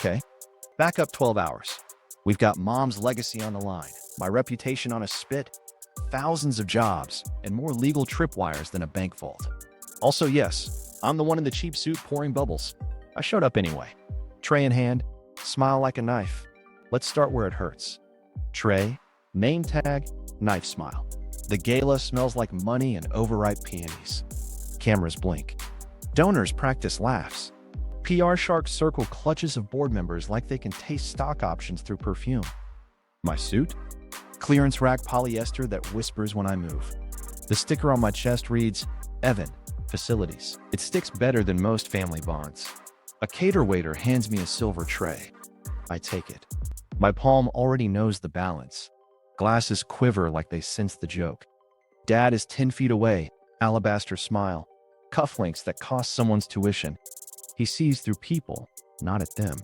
Okay, back up 12 hours. We've got mom's legacy on the line, my reputation on a spit, thousands of jobs, and more legal tripwires than a bank vault. Also, yes, I'm the one in the cheap suit pouring bubbles. I showed up anyway. Tray in hand, smile like a knife. Let's start where it hurts. Tray, name tag, knife smile. The Gala smells like money and overripe peonies. Cameras blink. Donors practice laughs. PR sharks circle clutches of board members like they can taste stock options through perfume. My suit? Clearance rack polyester that whispers when I move. The sticker on my chest reads, Evan, Facilities. It sticks better than most family bonds. A cater waiter hands me a silver tray. I take it. My palm already knows the balance. Glasses quiver like they sense the joke. Dad is 10 feet away, alabaster smile. Cufflinks that cost someone's tuition. He sees through people, not at them.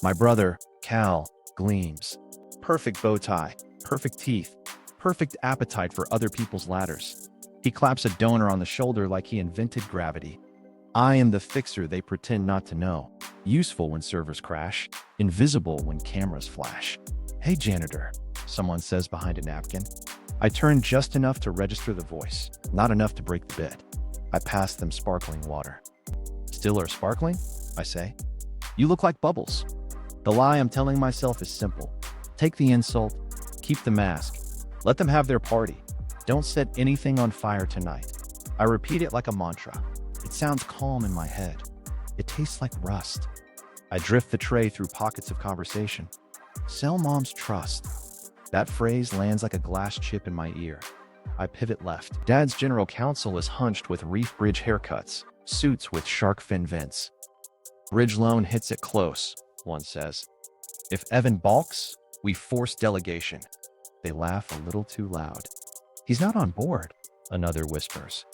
My brother, Cal, gleams. Perfect bow tie, perfect teeth, perfect appetite for other people's ladders. He claps a donor on the shoulder like he invented gravity. I am the fixer they pretend not to know. Useful when servers crash, invisible when cameras flash. Hey, janitor, someone says behind a napkin. I turn just enough to register the voice, not enough to break the bed. I pass them sparkling water. Still are sparkling? I say. You look like bubbles. The lie I'm telling myself is simple. Take the insult, keep the mask, let them have their party. Don't set anything on fire tonight. I repeat it like a mantra. It sounds calm in my head. It tastes like rust. I drift the tray through pockets of conversation. Sell mom's trust. That phrase lands like a glass chip in my ear. I pivot left. Dad's general counsel is hunched with reef bridge haircuts, suits with shark fin vents. Bridge loan hits it close, one says. If Evan balks, we force delegation. They laugh a little too loud. He's not on board, another whispers.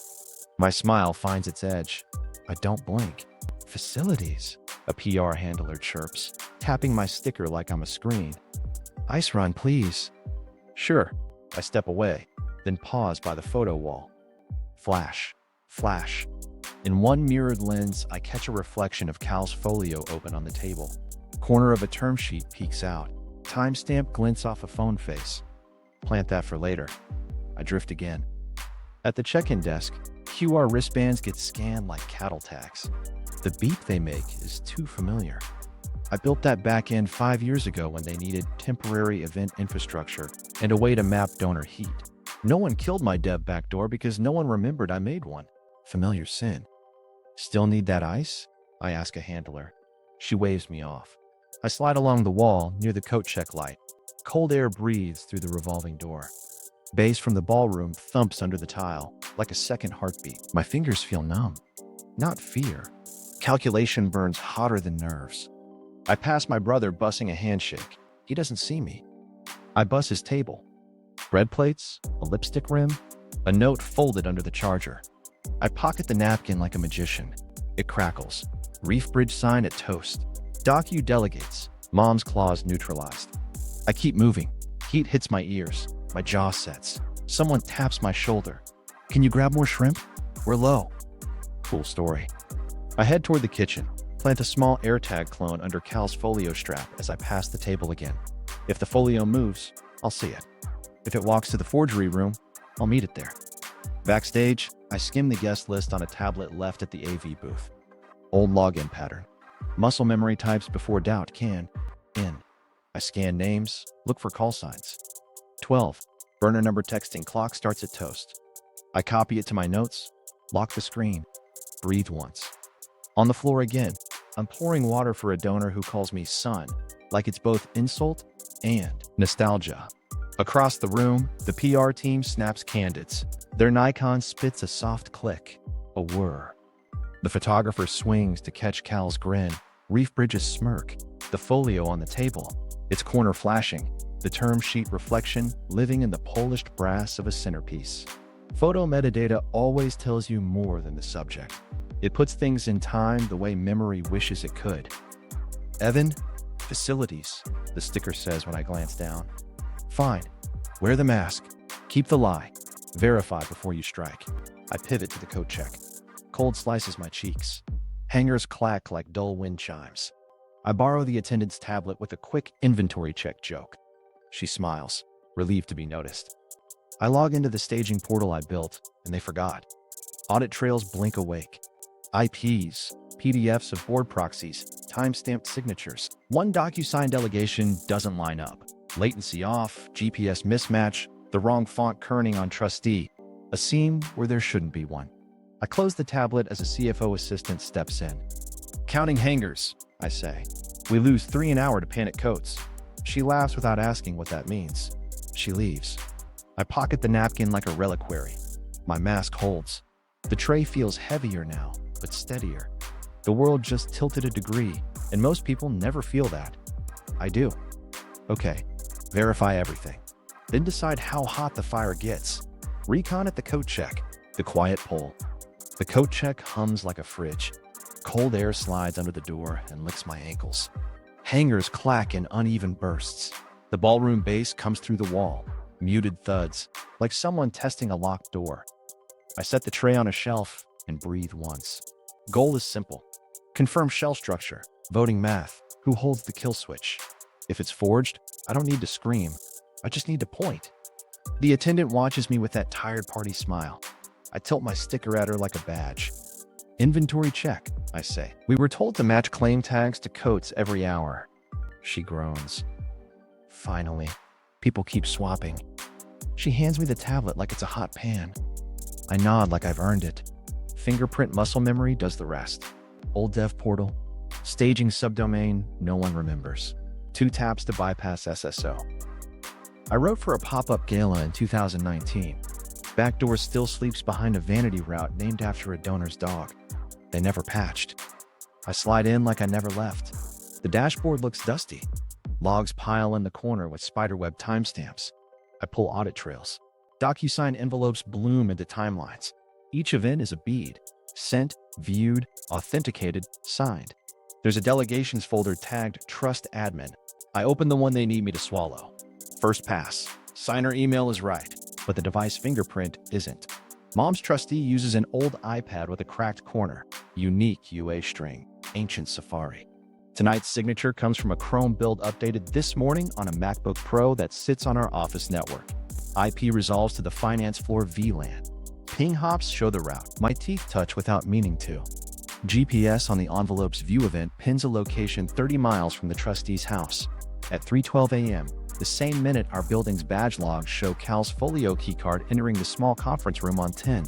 My smile finds its edge. I don't blink. Facilities, a PR handler chirps, tapping my sticker like I'm a screen. Ice run, please. Sure. I step away, then pause by the photo wall. Flash, flash. In one mirrored lens, I catch a reflection of Cal's folio open on the table. Corner of a term sheet peeks out. Timestamp glints off a phone face. Plant that for later. I drift again. At the check-in desk, QR wristbands get scanned like cattle tax. The beep they make is too familiar. I built that back end 5 years ago when they needed temporary event infrastructure and a way to map donor heat. No one killed my dev backdoor because no one remembered I made one. Familiar sin. Still need that ice? I ask a handler. She waves me off. I slide along the wall near the coat check light. Cold air breathes through the revolving door. Bass from the ballroom thumps under the tile, like a second heartbeat. My fingers feel numb. Not fear. Calculation burns hotter than nerves. I pass my brother bussing a handshake. He doesn't see me. I bus his table. Bread plates, a lipstick rim, a note folded under the charger. I pocket the napkin like a magician. It crackles. Reef bridge sign at toast. Docu delegates. Mom's claws neutralized. I keep moving. Heat hits my ears. My jaw sets. Someone taps my shoulder. Can you grab more shrimp? We're low. Cool story. I head toward the kitchen, plant a small AirTag clone under Cal's folio strap as I pass the table again. If the folio moves, I'll see it. If it walks to the forgery room, I'll meet it there. Backstage, I skim the guest list on a tablet left at the AV booth. Old login pattern. Muscle memory types before doubt can. In. I scan names, look for call signs. 12. Burner number texting clock starts at toast. I copy it to my notes, lock the screen, breathe once. On the floor again, I'm pouring water for a donor who calls me son, like it's both insult and nostalgia. Across the room, the PR team snaps candidates. Their Nikon spits a soft click, a whir. The photographer swings to catch Cal's grin, Reef Bridge's smirk, the folio on the table, its corner flashing, the term sheet reflection living in the polished brass of a centerpiece. Photo metadata always tells you more than the subject. It puts things in time the way memory wishes it could. Evan, facilities, the sticker says when I glance down. Fine. Wear the mask. Keep the lie. Verify before you strike. I pivot to the coat check. Cold slices my cheeks. Hangers clack like dull wind chimes. I borrow the attendant's tablet with a quick inventory check joke. She smiles, relieved to be noticed. I log into the staging portal I built, and they forgot. Audit trails blink awake. IPs, PDFs of board proxies, time-stamped signatures. One DocuSign delegation doesn't line up. Latency off, GPS mismatch, the wrong font kerning on trustee. A seam where there shouldn't be one. I close the tablet as a CFO assistant steps in. Counting hangers, I say. We lose 3 an hour to panic coats. She laughs without asking what that means. She leaves. I pocket the napkin like a reliquary. My mask holds. The tray feels heavier now, but steadier. The world just tilted a degree, and most people never feel that. I do. Okay, verify everything. Then decide how hot the fire gets. Recon at the coat check, the quiet pull. The coat check hums like a fridge. Cold air slides under the door and licks my ankles. Hangers clack in uneven bursts. The ballroom bass comes through the wall. Muted thuds, like someone testing a locked door. I set the tray on a shelf and breathe once. Goal is simple. Confirm shell structure, voting math, who holds the kill switch. If it's forged, I don't need to scream. I just need to point. The attendant watches me with that tired party smile. I tilt my sticker at her like a badge. Inventory check, I say. We were told to match claim tags to coats every hour. She groans. Finally, people keep swapping. She hands me the tablet like it's a hot pan. I nod like I've earned it. Fingerprint muscle memory does the rest. Old dev portal. Staging subdomain, no one remembers. 2 taps to bypass SSO. I wrote for a pop-up Gala in 2019. Backdoor still sleeps behind a vanity route named after a donor's dog. They never patched. I slide in like I never left. The dashboard looks dusty. Logs pile in the corner with spiderweb timestamps. I pull audit trails. DocuSign envelopes bloom into timelines. Each event is a bead. Sent, viewed, authenticated, signed. There's a delegations folder tagged Trust Admin. I open the one they need me to swallow. First pass. Signer email is right, but the device fingerprint isn't. Mom's trustee uses an old iPad with a cracked corner. Unique UA string. Ancient Safari. Tonight's signature comes from a Chrome build updated this morning on a MacBook Pro that sits on our office network. IP resolves to the finance floor VLAN. Ping hops show the route. My teeth touch without meaning to. GPS on the envelope's view event pins a location 30 miles from the trustee's house. At 3:12 a.m., the same minute our building's badge logs show Cal's folio keycard entering the small conference room on 10.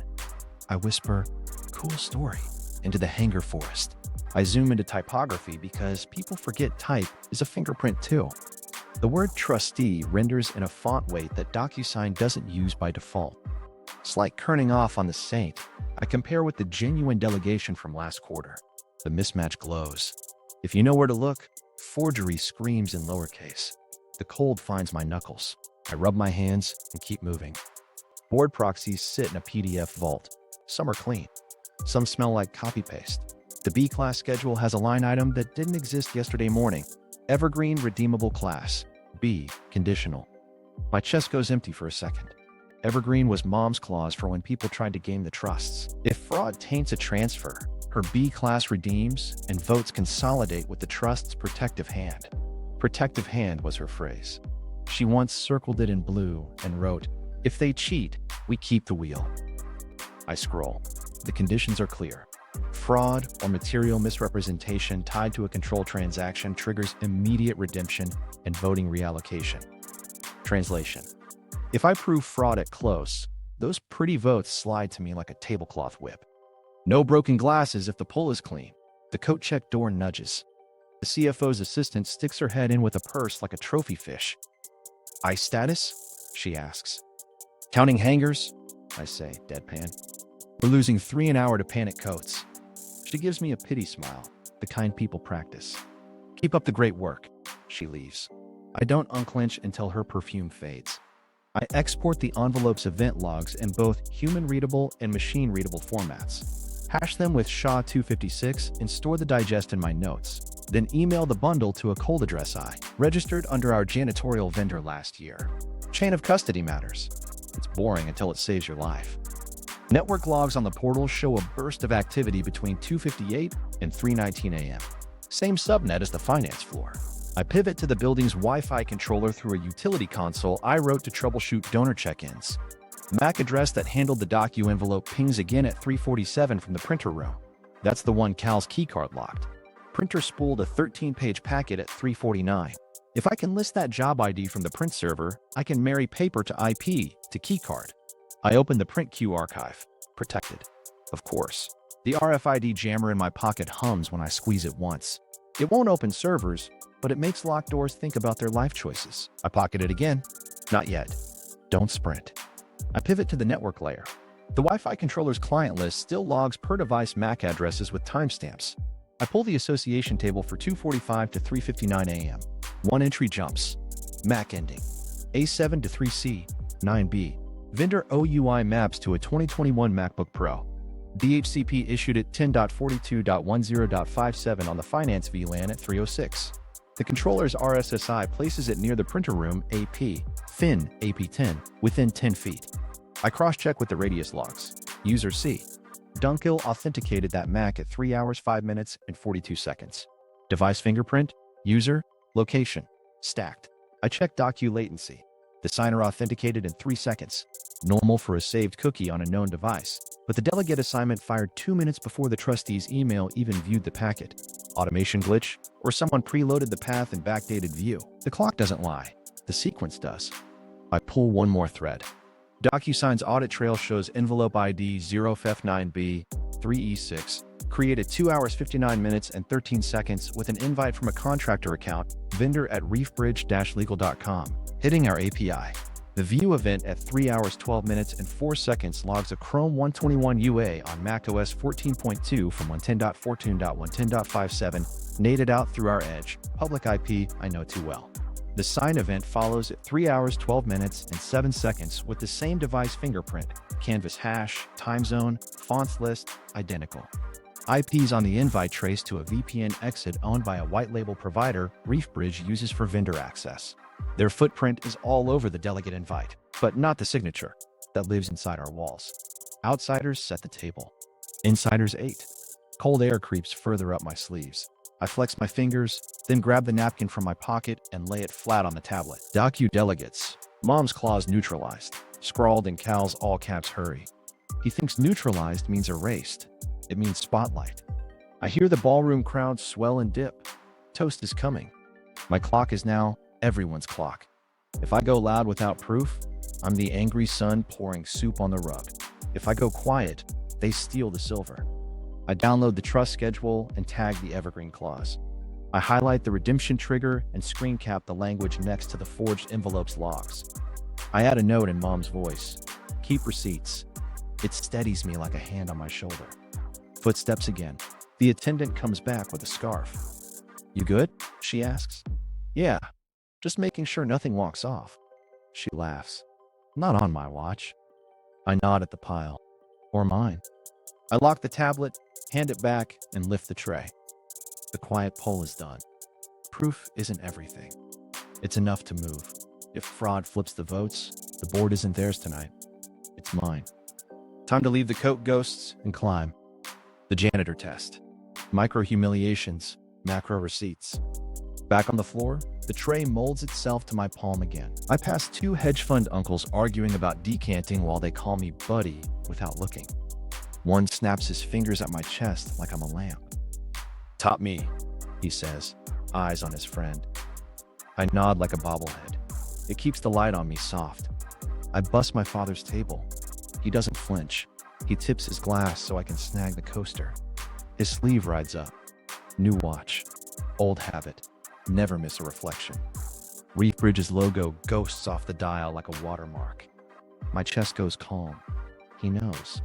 I whisper, "Cool story," into the hanger forest. I zoom into typography because people forget type is a fingerprint too. The word trustee renders in a font weight that DocuSign doesn't use by default. Slight kerning off on the saint. I compare with the genuine delegation from last quarter. The mismatch glows. If you know where to look, forgery screams in lowercase. The cold finds my knuckles. I rub my hands and keep moving. Board proxies sit in a PDF vault. Some are clean. Some smell like copy-paste. The B-class schedule has a line item that didn't exist yesterday morning. Evergreen redeemable class. B, conditional. My chest goes empty for a second. Evergreen was Mom's clause for when people tried to game the trusts. If fraud taints a transfer, her B-class redeems and votes consolidate with the trust's protective hand. Protective hand was her phrase. She once circled it in blue and wrote, "If they cheat, we keep the wheel." I scroll. The conditions are clear. Fraud or material misrepresentation tied to a control transaction triggers immediate redemption and voting reallocation. Translation. If I prove fraud at close, those pretty votes slide to me like a tablecloth whip. No broken glasses if the pull is clean. The coat check door nudges. The CFO's assistant sticks her head in with a purse like a trophy fish. "Ice status?" she asks. "Counting hangers?" I say, deadpan. "We're losing 3 an hour to panic coats." She gives me a pity smile, the kind people practice. "Keep up the great work." She leaves. I don't unclench until her perfume fades. I export the envelope's event logs in both human-readable and machine-readable formats. Hash them with SHA-256 and store the digest in my notes. Then email the bundle to a cold address I registered under our janitorial vendor last year. Chain of custody matters. It's boring until it saves your life. Network logs on the portal show a burst of activity between 2:58 and 3:19 a.m. Same subnet as the finance floor. I pivot to the building's Wi-Fi controller through a utility console I wrote to troubleshoot donor check-ins. MAC address that handled the docu envelope pings again at 3:47 from the printer room. That's the one Cal's keycard locked. Printer spooled a 13-page packet at 3:49. If I can list that job ID from the print server, I can marry paper to IP to keycard. I open the print queue archive. Protected. Of course. The RFID jammer in my pocket hums when I squeeze it once. It won't open servers, but it makes locked doors think about their life choices. I pocket it again. Not yet. Don't sprint. I pivot to the network layer. The Wi-Fi controller's client list still logs per-device MAC addresses with timestamps. I pull the association table for 2:45 to 3:59 a.m. One entry jumps. MAC ending. A7 to 3C, 9B. Vendor OUI maps to a 2021 MacBook Pro. DHCP issued at 10.42.10.57 on the finance VLAN at 3:06. The controller's RSSI places it near the printer room AP, fin AP10, within 10 feet. I cross-check with the radius logs. User C. Dunkill authenticated that Mac at 3 hours 5 minutes and 42 seconds. Device fingerprint, user, location, stacked. I check docu latency. The signer authenticated in 3 seconds. Normal for a saved cookie on a known device. But the delegate assignment fired 2 minutes before the trustee's email even viewed the packet. Automation glitch, or someone preloaded the path in backdated view. The clock doesn't lie. The sequence does. I pull one more thread. DocuSign's audit trail shows envelope ID 0FF9B 3E6, created 2 hours 59 minutes and 13 seconds with an invite from a contractor account, vendor at reefbridge-legal.com, hitting our API. The view event at 3 hours 12 minutes and 4 seconds logs a Chrome 121 UA on macOS 14.2 from 110.14.110.57, nated out through our edge, public IP I know too well. The sign event follows at 3 hours 12 minutes and 7 seconds with the same device fingerprint, canvas hash, time zone, fonts list, identical. IPs on the invite trace to a VPN exit owned by a white label provider ReefBridge uses for vendor access. Their footprint is all over the delegate invite, but not the signature that lives inside our walls. Outsiders set the table. Insiders ate. Cold air creeps further up my sleeves. I flex my fingers, then grab the napkin from my pocket and lay it flat on the tablet. Docu delegates. Mom's clause neutralized. Scrawled in Cal's all caps hurry. He thinks neutralized means erased. It means spotlight. I hear the ballroom crowd swell and dip. Toast is coming. My clock is now everyone's clock. If I go loud without proof, I'm the angry son pouring soup on the rug. If I go quiet, they steal the silver. I download the trust schedule and tag the evergreen clause. I highlight the redemption trigger and screen cap the language next to the forged envelope's logs. I add a note in Mom's voice. Keep receipts. It steadies me like a hand on my shoulder. Footsteps again. The attendant comes back with a scarf. You good? She asks. Yeah, just making sure nothing walks off. She laughs. Not on my watch. I nod at the pile. Or mine. I lock the tablet, hand it back, and lift the tray. The quiet poll is done. Proof isn't everything. It's enough to move. If fraud flips the votes, the board isn't theirs tonight. It's mine. Time to leave the coat ghosts and climb. The janitor test. Micro-Humiliations. Macro receipts. Back on the floor, the tray molds itself to my palm again. I pass 2 hedge fund uncles arguing about decanting while they call me buddy without looking. One snaps his fingers at my chest like I'm a lamp. Top me, he says, eyes on his friend. I nod like a bobblehead. It keeps the light on me soft. I bust my father's table. He doesn't flinch. He tips his glass so I can snag the coaster. His sleeve rides up. New watch. Old habit. Never miss a reflection. ReefBridge's logo ghosts off the dial like a watermark. My chest goes calm. He knows.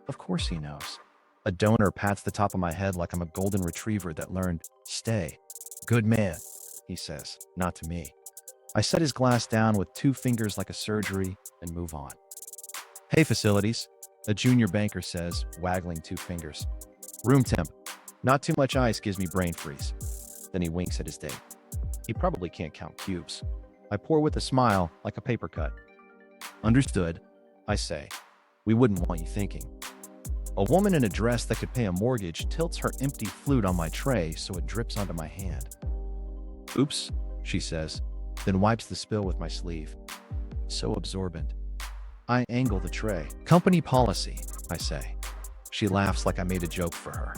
Of course he knows. A donor pats the top of my head like I'm a golden retriever that learned, stay. Good man, he says, not to me. I set his glass down with 2 fingers like a surgery and move on. Hey facilities, a junior banker says, waggling 2 fingers. Room temp. Not too much ice gives me brain freeze. Then he winks at his date. He probably can't count cubes. I pour with a smile like a paper cut. Understood, I say. We wouldn't want you thinking. A woman in a dress that could pay a mortgage tilts her empty flute on my tray so it drips onto my hand. "Oops," she says, then wipes the spill with my sleeve. So absorbent. I angle the tray. "Company policy," I say. She laughs like I made a joke for her.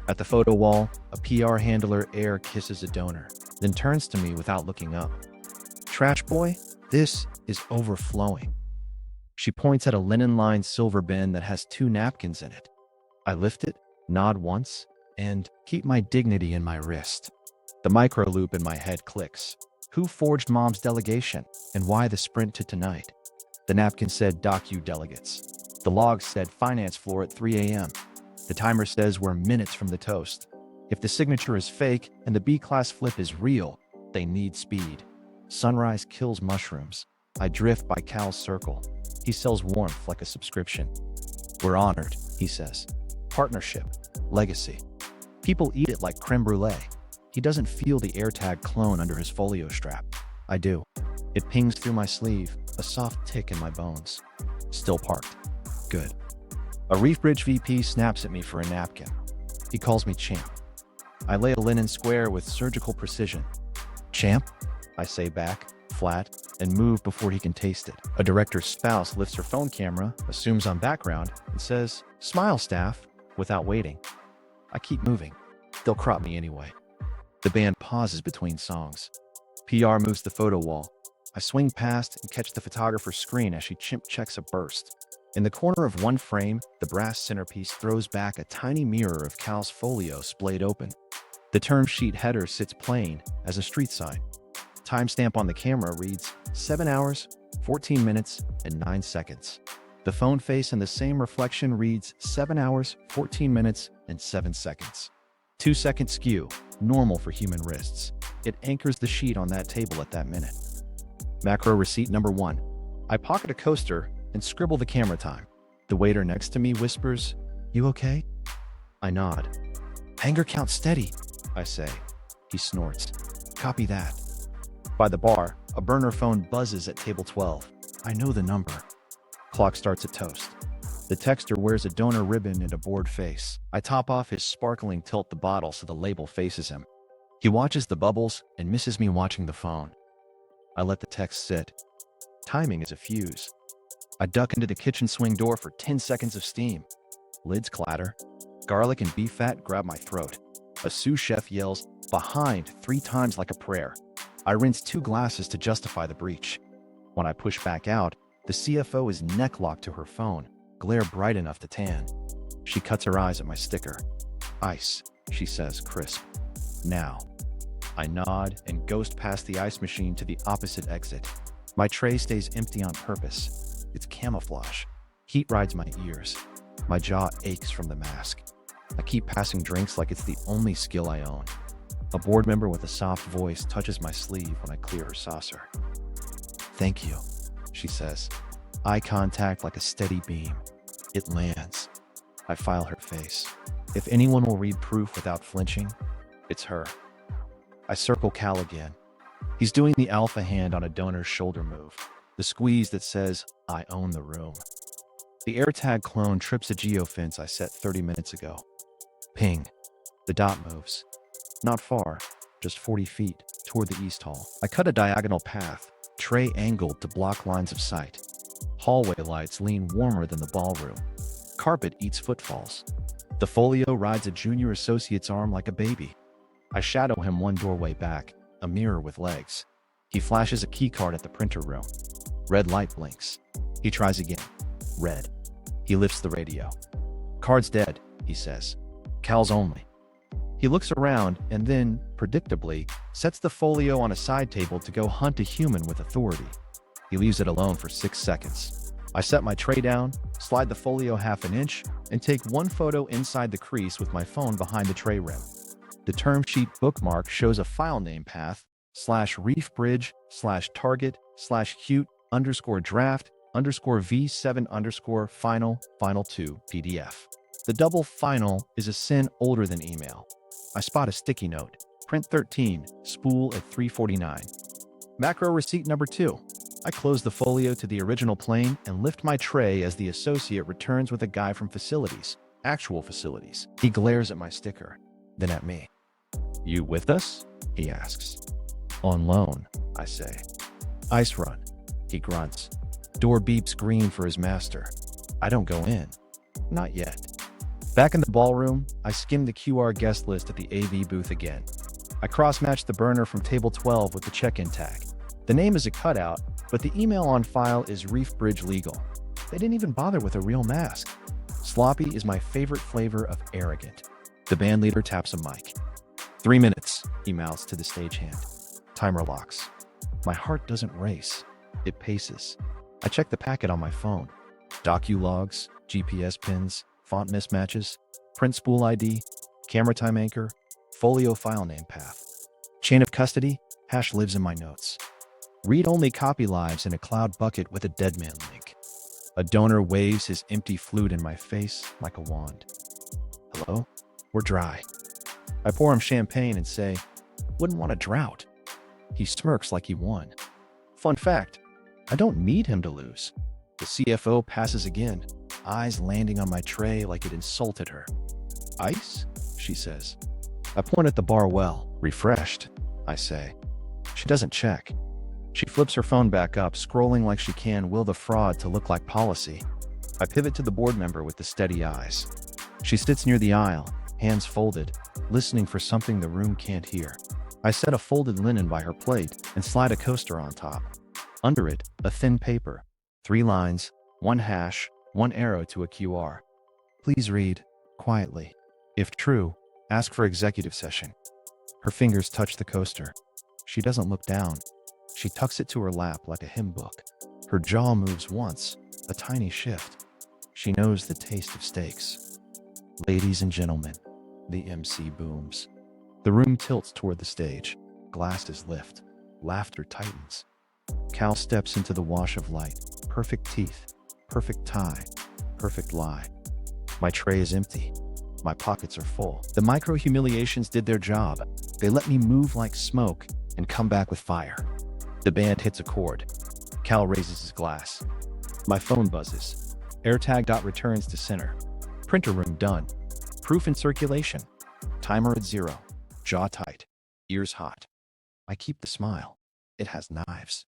At the photo wall, a PR handler air kisses a donor, then turns to me without looking up. "Trash boy, this is overflowing." She points at a linen-lined silver bin that has 2 napkins in it. I lift it, nod once, and keep my dignity in my wrist. The micro loop in my head clicks. Who forged Mom's delegation, and why the sprint to tonight? The napkin said delegates. The log said finance floor at 3 a.m. The timer says we're minutes from the toast. If the signature is fake and the B-class flip is real, they need speed. Sunrise kills mushrooms. I drift by Cal's circle. He sells warmth like a subscription. "We're honored," he says. "Partnership. Legacy." People eat it like creme brulee. He doesn't feel the AirTag clone under his folio strap. I do. It pings through my sleeve, a soft tick in my bones. Still parked. Good. A Reef Bridge VP snaps at me for a napkin. He calls me champ. I lay a linen square with surgical precision. "Champ?" I say back, flat, and move before he can taste it. A director's spouse lifts her phone camera, assumes I'm background, and says, "Smile, staff," without waiting. I keep moving. They'll crop me anyway. The band pauses between songs. PR moves the photo wall. I swing past and catch the photographer's screen as she chimp checks a burst. In the corner of one frame, the brass centerpiece throws back a tiny mirror of Cal's folio splayed open. The term sheet header sits plain as a street sign. Timestamp on the camera reads 7 hours, 14 minutes, and 9 seconds. The phone face in the same reflection reads 7 hours, 14 minutes, and 7 seconds. 2-second skew, normal for human wrists. It anchors the sheet on that table at that minute. Macro receipt number 1. I pocket a coaster and scribble the camera time. The waiter next to me whispers, "You okay?" I nod. "Hanger count steady," I say. He snorts. "Copy that." By the bar, a burner phone buzzes at table 12. I know the number. Clock starts at toast. The texter wears a donor ribbon and a bored face. I top off his sparkling tilt the bottle so the label faces him. He watches the bubbles and misses me watching the phone. I let the text sit. Timing is a fuse. I duck into the kitchen swing door for 10 seconds of steam. Lids clatter. Garlic and beef fat grab my throat. A sous chef yells, "Behind," 3 times like a prayer. I rinse 2 glasses to justify the breach. When I push back out, the CFO is neck-locked to her phone, glare bright enough to tan. She cuts her eyes at my sticker. "Ice," she says, crisp. "Now." I nod and ghost past the ice machine to the opposite exit. My tray stays empty on purpose. It's camouflage. Heat rides my ears. My jaw aches from the mask. I keep passing drinks like it's the only skill I own. A board member with a soft voice touches my sleeve when I clear her saucer. "Thank you," she says. Eye contact like a steady beam. It lands. I file her face. If anyone will read proof without flinching, it's her. I circle Cal again. He's doing the alpha hand on a donor's shoulder move, the squeeze that says, "I own the room." The AirTag clone trips a geofence I set 30 minutes ago. Ping. The dot moves. Not far, just 40 feet, toward the East Hall. I cut a diagonal path, tray angled to block lines of sight. Hallway lights lean warmer than the ballroom. Carpet eats footfalls. The folio rides a junior associate's arm like a baby. I shadow him one doorway back, a mirror with legs. He flashes a keycard at the printer room. Red light blinks. He tries again. Red. He lifts the radio. "Card's dead," he says. "Cal's only." He looks around and then, predictably, sets the folio on a side table to go hunt a human with authority. He leaves it alone for 6 seconds. I set my tray down, slide the folio half an inch, and take one photo inside the crease with my phone behind the tray rim. The term sheet bookmark shows a file name path, /reefbridge/target/cute_draft_v7_final 2 PDF. The double final is a sin older than email. I spot a sticky note. Print 13, spool at 349. Macro receipt number 2. I close the folio to the original plane and lift my tray as the associate returns with a guy from facilities. Actual facilities. He glares at my sticker, then at me. You with us? He asks. On loan, I say. Ice run. He grunts. Door beeps green for his master. I don't go in. Not yet. Back in the ballroom, I skim the QR guest list at the AV booth again. I cross-match the burner from table 12 with the check-in tag. The name is a cutout, but the email on file is Reef Bridge Legal. They didn't even bother with a real mask. Sloppy is my favorite flavor of arrogant. The bandleader taps a mic. 3 minutes, he mouths to the stagehand. Timer locks. My heart doesn't race. It paces. I check the packet on my phone. Docu-logs, GPS pins, font mismatches, print spool ID, camera time anchor, folio file name path. Chain of custody, hash lives in my notes. Read-only copy lives in a cloud bucket with a deadman link. A donor waves his empty flute in my face like a wand. Hello? We're dry. I pour him champagne and say, wouldn't want a drought. He smirks like he won. Fun fact, I don't need him to lose. The CFO passes again, eyes landing on my tray like it insulted her. Ice? She says. I point at the bar well. Refreshed, I say. She doesn't check. She flips her phone back up, scrolling like she can will the fraud to look like policy. I pivot to the board member with the steady eyes. She sits near the aisle, hands folded, listening for something the room can't hear. I set a folded linen by her plate and slide a coaster on top. Under it, a thin paper. 3 lines, 1 hash, 1 arrow to a QR. Please read, quietly. If true, ask for executive session. Her fingers touch the coaster. She doesn't look down. She tucks it to her lap like a hymn book. Her jaw moves once, a tiny shift. She knows the taste of stakes. Ladies and gentlemen, the MC booms. The room tilts toward the stage. Glasses lift. Laughter tightens. Cal steps into the wash of light. Perfect teeth. Perfect tie. Perfect lie. My tray is empty. My pockets are full. The Micro-Humiliations did their job. They let me move like smoke and come back with fire. The band hits a chord. Cal raises his glass. My phone buzzes. AirTag dot returns to center. Printer room done. Proof in circulation. Timer at 0. Jaw tight. Ears hot. I keep the smile. It has knives.